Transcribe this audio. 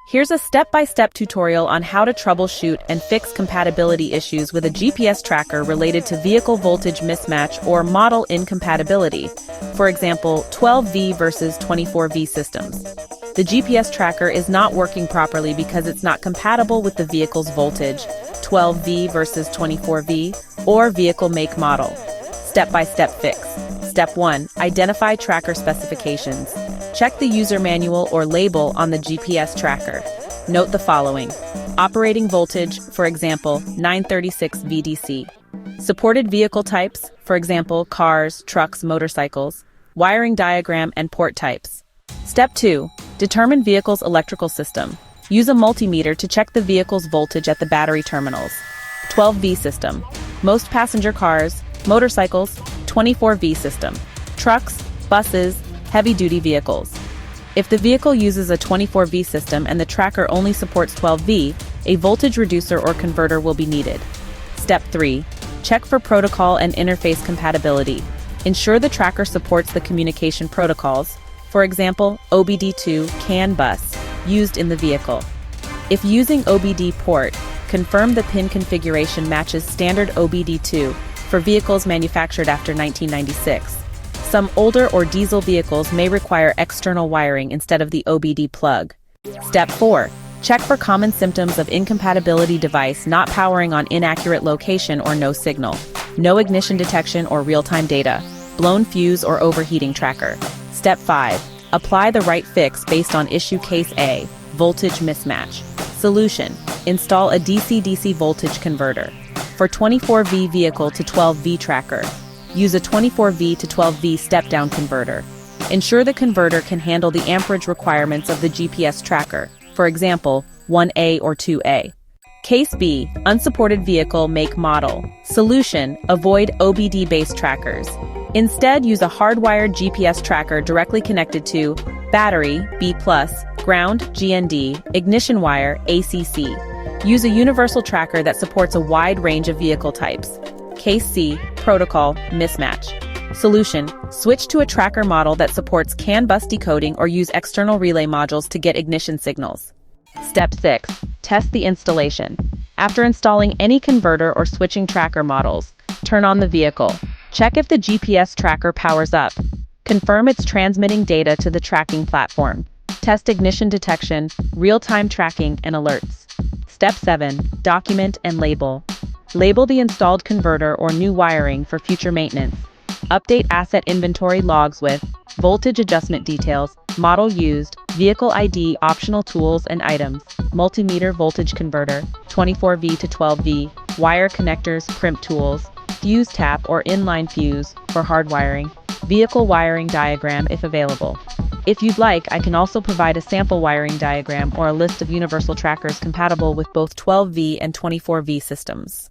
Here's a step-by-step tutorial on how to troubleshoot and fix compatibility issues with a GPS tracker related to vehicle voltage mismatch or model incompatibility. For example, 12V versus 24V systems. The GPS tracker is not working properly because it's not compatible with the vehicle's voltage, 12V versus 24V, or vehicle make model. Step-by-step fix. Step 1. Identify tracker specifications. Check the user manual or label on the GPS tracker. Note the following. Operating voltage, for example, 936 VDC. Supported vehicle types, for example, cars, trucks, motorcycles. Wiring diagram and port types. Step 2. Determine vehicle's electrical system. Use a multimeter to check the vehicle's voltage at the battery terminals. 12V system. Most passenger cars, motorcycles, 24V system. Trucks, buses, heavy-duty vehicles. If the vehicle uses a 24V system and the tracker only supports 12V, a voltage reducer or converter will be needed. Step 3. Check for protocol and interface compatibility. Ensure the tracker supports the communication protocols, for example, OBD2 CAN bus, used in the vehicle. If using OBD port, confirm the pin configuration matches standard OBD2 for vehicles manufactured after 1996. Some older or diesel vehicles may require external wiring instead of the OBD plug. Step 4. Check for common symptoms of incompatibility device not powering on inaccurate location or no signal, no ignition detection or real-time data, blown fuse or overheating tracker. Step 5. Apply the right fix based on issue case A, voltage mismatch. Solution. Install a DC-DC voltage converter. For 24V vehicle to 12V tracker, use a 24V to 12V step-down converter. Ensure the converter can handle the amperage requirements of the GPS tracker, for example, 1A or 2A. Case B, unsupported vehicle make model. Solution, avoid OBD-based trackers. Instead, use a hardwired GPS tracker directly connected to battery, B+, ground, GND, ignition wire, ACC. Use a universal tracker that supports a wide range of vehicle types. Case C, protocol, mismatch. Solution, switch to a tracker model that supports CAN bus decoding or use external relay modules to get ignition signals. Step 6. Test the installation. After installing any converter or switching tracker models, turn on the vehicle. Check if the GPS tracker powers up. Confirm it's transmitting data to the tracking platform. Test ignition detection, real-time tracking, and alerts. Step 7. Document and label. Label the installed converter or new wiring for future maintenance. Update asset inventory logs with voltage adjustment details, model used, vehicle ID, optional tools and items, multimeter voltage converter, 24V to 12V, wire connectors, crimp tools, fuse tap or inline fuse for hard wiring, vehicle wiring diagram if available. If you'd like, I can also provide a sample wiring diagram or a list of universal trackers compatible with both 12V and 24V systems.